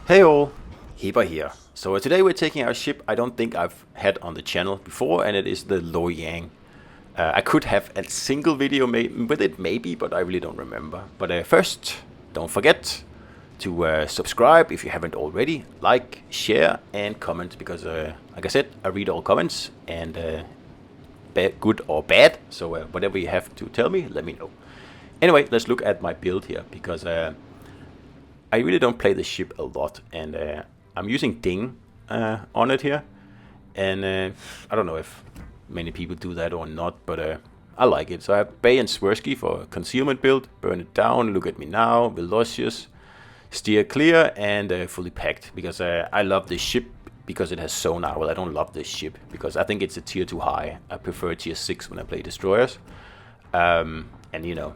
Hey all, Heber here. So today we're taking our ship I don't think I've had on the channel before, and it is the Loyang. I could have a single video made with it maybe, but I really don't remember. But first, don't forget to subscribe if you haven't already, like, share and comment, because like I said, I read all comments, and good or bad, so whatever you have to tell me, let me know. Anyway, let's look at my build here, because I really don't play the ship a lot, and I'm using Ding on it here, and I don't know if many people do that or not, but I like it. So I have Bay and Swirsky for concealment build, burn it down, look at me now, Velocious, steer clear, and fully packed, because I love this ship because it has sonar. Well, I don't love this ship because I think it's a tier too high. I prefer tier 6 when I play destroyers, and you know,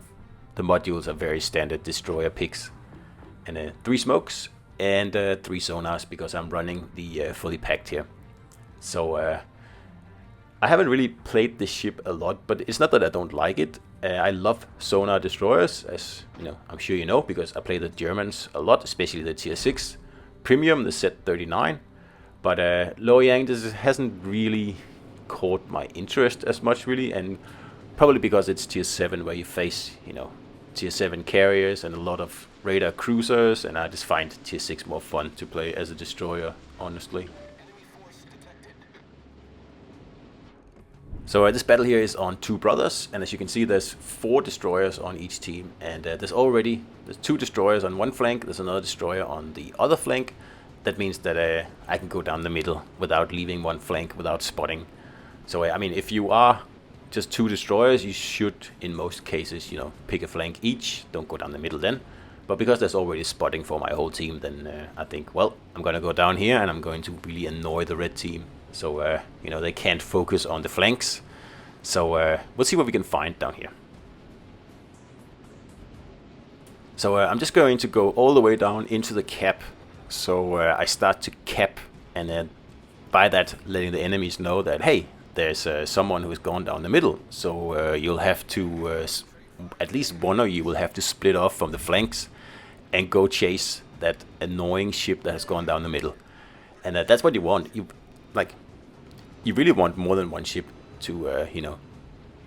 the modules are very standard destroyer picks. And 3 smokes and 3 sonars, because I'm running the fully packed here. So I haven't really played this ship a lot, but it's not that I don't like it. I love sonar destroyers, as you know, I'm sure you know, because I play the Germans a lot, especially the tier 6 premium, the Z39. But Loyang hasn't really caught my interest as much, really, and probably because it's tier 7 where you face, you know, tier 7 carriers and a lot of radar cruisers, and I just find tier 6 more fun to play as a destroyer, honestly. So this battle here is on 2 brothers, and as you can see, there's 4 destroyers on each team, and there's 2 destroyers on one flank, there's another destroyer on the other flank. That means that I can go down the middle without leaving one flank, without spotting. So I mean, if you are just 2 destroyers, you should, in most cases, you know, pick a flank each. Don't go down the middle then. But because there's already spotting for my whole team, then I think, well, I'm gonna go down here and I'm going to really annoy the red team. So you know, they can't focus on the flanks. So we'll see what we can find down here. So I'm just going to go all the way down into the cap. So I start to cap, and then by that letting the enemies know that, hey, there's someone who has gone down the middle. So you'll have to, at least one of you will have to split off from the flanks and go chase that annoying ship that has gone down the middle. And that's what you want. You really want more than one ship to, you know,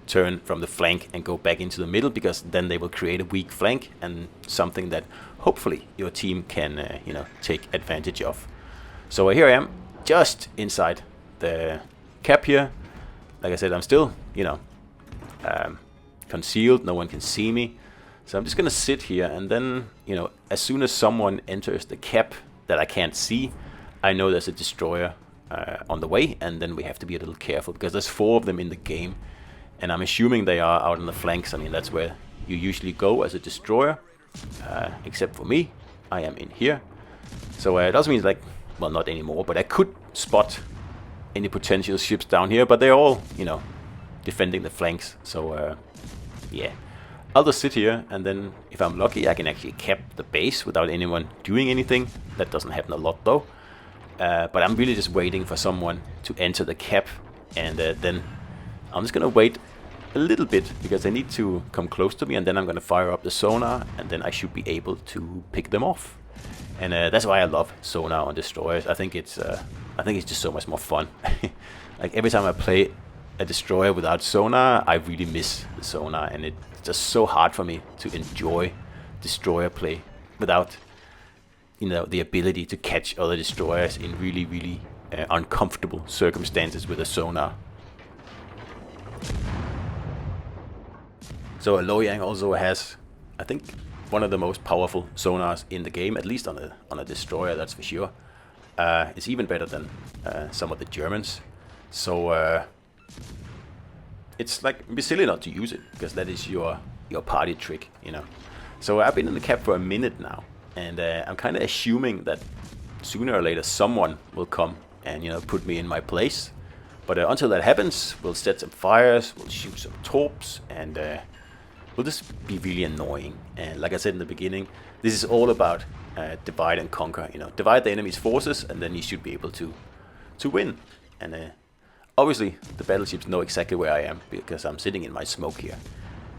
turn from the flank and go back into the middle, because then they will create a weak flank and something that hopefully your team can, you know, take advantage of. So here I am, just inside the cap here. Like I said, I'm still, you know, concealed. No one can see me. So I'm just gonna sit here, and then, you know, as soon as someone enters the cap that I can't see, I know there's a destroyer on the way, and then we have to be a little careful, because there's 4 of them in the game, and I'm assuming they are out on the flanks. I mean, that's where you usually go as a destroyer, except for me. I am in here. So it also means, like, well, not anymore, but I could spot any potential ships down here, but they're all, you know, defending the flanks. So yeah, I'll just sit here, and then if I'm lucky, I can actually cap the base without anyone doing anything. That doesn't happen a lot though. But I'm really just waiting for someone to enter the cap, and then I'm just gonna wait a little bit, because they need to come close to me, and then I'm gonna fire up the sonar, and then I should be able to pick them off. And that's why I love sonar on destroyers. I think it's just so much more fun. Like, every time I play a destroyer without sonar, I really miss the sonar, and it's just so hard for me to enjoy destroyer play without, you know, the ability to catch other destroyers in really, really uncomfortable circumstances with a sonar. So Loyang also has, I think, one of the most powerful sonars in the game, at least on a destroyer, that's for sure. It's even better than some of the Germans. So it's like, it'd be silly not to use it, because that is your party trick, you know. So I've been in the cap for a minute now, and I'm kind of assuming that sooner or later someone will come and, you know, put me in my place. But until that happens, we'll set some fires, we'll shoot some torps, and will just be really annoying. And like I said in the beginning, this is all about divide and conquer. You know, divide the enemy's forces, and then you should be able to win. And obviously, the battleships know exactly where I am, because I'm sitting in my smoke here.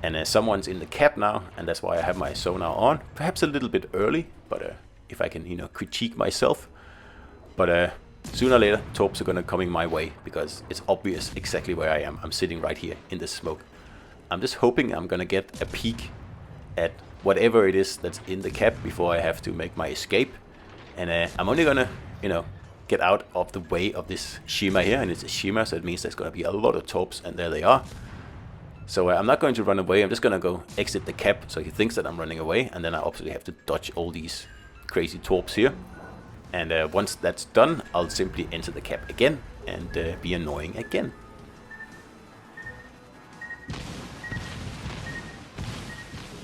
And someone's in the cap now, and that's why I have my sonar on. Perhaps a little bit early, but if I can, you know, critique myself. But sooner or later, torps are gonna coming my way because it's obvious exactly where I am. I'm sitting right here in the smoke. I'm just hoping I'm gonna get a peek at whatever it is that's in the cap before I have to make my escape. And I'm only gonna, you know, get out of the way of this shimmer here, and it's a shimmer, so it means there's gonna be a lot of torps, and there they are. So I'm not going to run away. I'm just gonna go exit the cap so he thinks that I'm running away, and then I obviously have to dodge all these crazy torps here. And once that's done, I'll simply enter the cap again and be annoying again.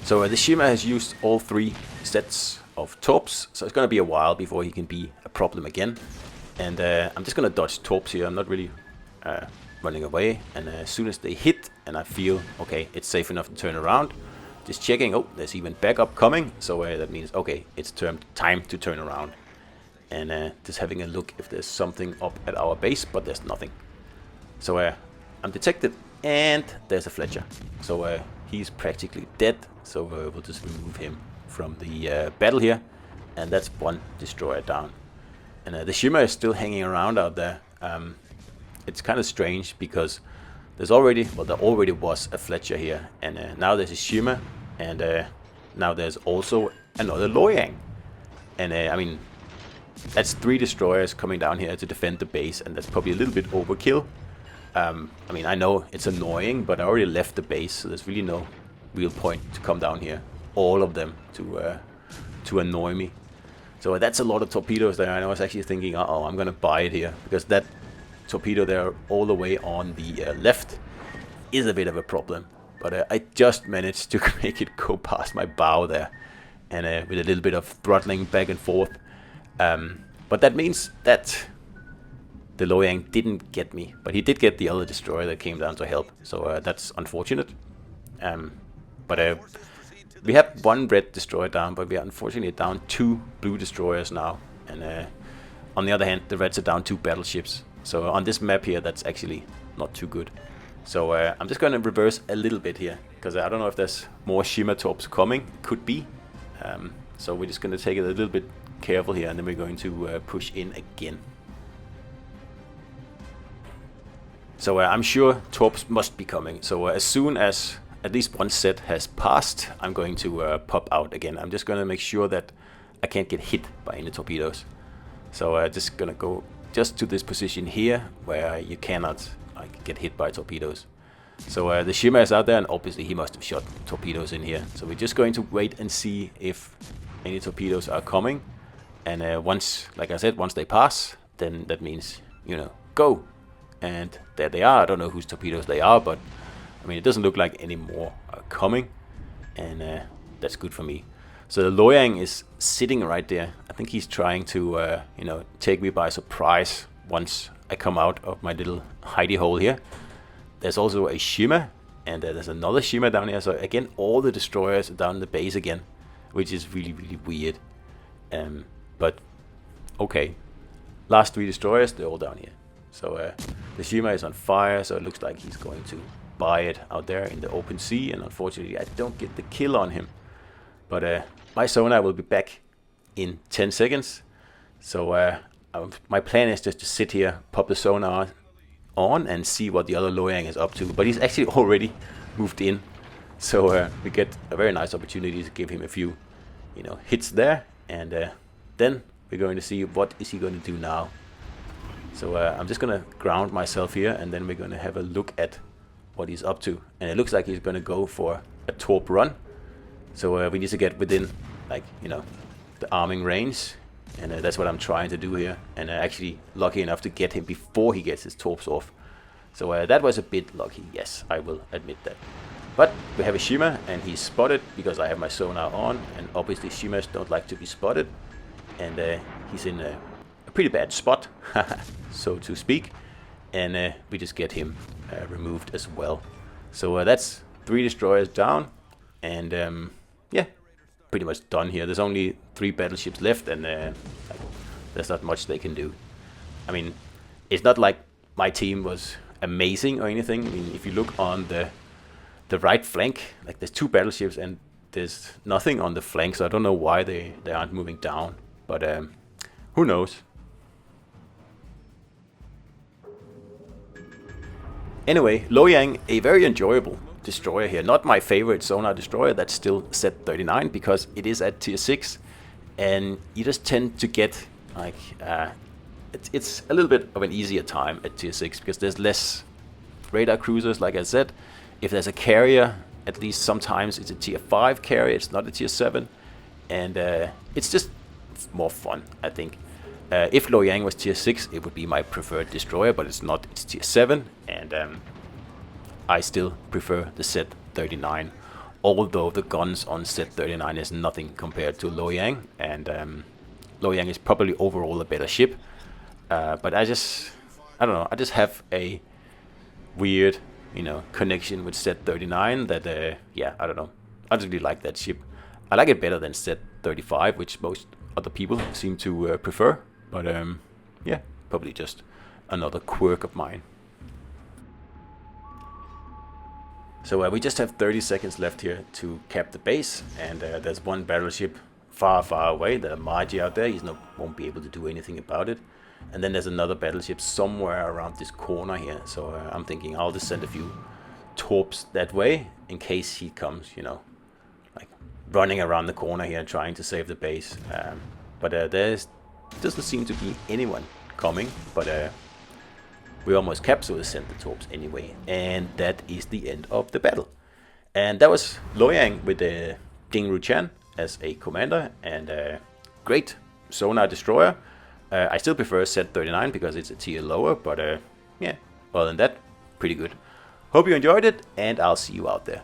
So the shimmer has used all 3 sets of torps, so it's gonna be a while before he can be a problem again. And I'm just gonna dodge torps here. I'm not really running away. And as soon as they hit and I feel okay, it's safe enough to turn around, just checking. Oh, there's even backup coming, so that means okay, it's time to turn around. And just having a look if there's something up at our base, but there's nothing. So I'm detected, and there's a Fletcher. So he's practically dead, so we'll just remove him from the battle here. And that's 1 destroyer down. And the shimmer is still hanging around out there. It's kind of strange because there already was a Fletcher here, and now there's a shimmer, and now there's also another Loyang. And I mean, that's 3 destroyers coming down here to defend the base, and that's probably a little bit overkill. I mean, I know it's annoying, but I already left the base, so there's really no real point to come down here, all of them, to annoy me. So that's a lot of torpedoes there, and I was actually thinking, uh-oh, I'm gonna buy it here, because that torpedo there all the way on the left is a bit of a problem. But I just managed to make it go past my bow there, and with a little bit of throttling back and forth. But that means that the Loyang didn't get me, but he did get the other destroyer that came down to help. So that's unfortunate. But we have 1 red destroyer down, but we are unfortunately down 2 blue destroyers now. And on the other hand, the reds are down 2 battleships. So on this map here, that's actually not too good. So I'm just going to reverse a little bit here, because I don't know if there's more shimmer torps coming. Could be. So we're just going to take it a little bit careful here, and then we're going to push in again. So I'm sure torps must be coming. So as soon as at least 1 set has passed, I'm going to pop out again. I'm just going to make sure that I can't get hit by any torpedoes. So just going to go just to this position here, where you cannot get hit by torpedoes. So the shimmer is out there, and obviously he must have shot torpedoes in here. So we're just going to wait and see if any torpedoes are coming. And once, like I said, once they pass, then that means, you know, go. And there they are. I don't know whose torpedoes they are, but I mean, it doesn't look like any more are coming. And that's good for me. So the Loyang is sitting right there. I think he's trying to, you know, take me by surprise once I come out of my little hidey hole here. There's also a shimmer, and there's another shimmer down here. So again, all the destroyers are down in the base again, which is really, really weird. But okay, last 3 destroyers, they're all down here. So the shimmer is on fire, so it looks like he's going to buy it out there in the open sea. And unfortunately, I don't get the kill on him. But my sonar will be back in 10 seconds. So my plan is just to sit here, pop the sonar on, and see what the other Loyang is up to. But he's actually already moved in. So we get a very nice opportunity to give him a few, you know, hits there. And then we're going to see what is he going to do now. So I'm just going to ground myself here, and then we're going to have a look at what he's up to. And it looks like he's going to go for a torp run. So we need to get within, like, you know, the arming range. And that's what I'm trying to do here. And actually lucky enough to get him before he gets his torps off. So that was a bit lucky, yes, I will admit that. But we have a shimmer, and he's spotted because I have my sonar on. And obviously shimmers don't like to be spotted. And he's in a pretty bad spot, so to speak. And we just get him removed as well. So that's 3 destroyers down. And yeah, pretty much done here. There's only 3 battleships left, and there's not much they can do. I mean, it's not like my team was amazing or anything. I mean, if you look on the right flank, like there's 2 battleships and there's nothing on the flank, so I don't know why they aren't moving down. but who knows. Anyway, Loyang, a very enjoyable destroyer here. Not my favorite Sonar destroyer, that's still set 39 because it is at tier 6, and you just tend to get like it's a little bit of an easier time at tier 6 because there's less radar cruisers, like I said. If there's a carrier, at least sometimes it's a tier 5 carrier, it's not a tier 7, and it's just more fun, I think. If Loyang was tier 6, it would be my preferred destroyer, but it's not, it's tier 7, and I still prefer the set 39, although the guns on set 39 is nothing compared to Loyang, and Loyang is probably overall a better ship, but I don't know, I just have a weird, connection with set 39 that, yeah, I don't know, I just really like that ship. I like it better than set 35, which most other people seem to prefer. But yeah, probably just another quirk of mine. So we just have 30 seconds left here to cap the base, and there's one battleship far, far away. The Margie out there, won't be able to do anything about it. And then there's another battleship somewhere around this corner here. So I'm thinking I'll just send a few torps that way in case he comes, like running around the corner here trying to save the base. But doesn't seem to be anyone coming, but we almost capped, so we sent the torps anyway, and that is the end of the battle. And that was Loyang with Ding Ruchan as a commander, and great Sonar destroyer. I still prefer set 39 because it's a tier lower, but yeah, other than that, pretty good. Hope you enjoyed it, and I'll see you out there.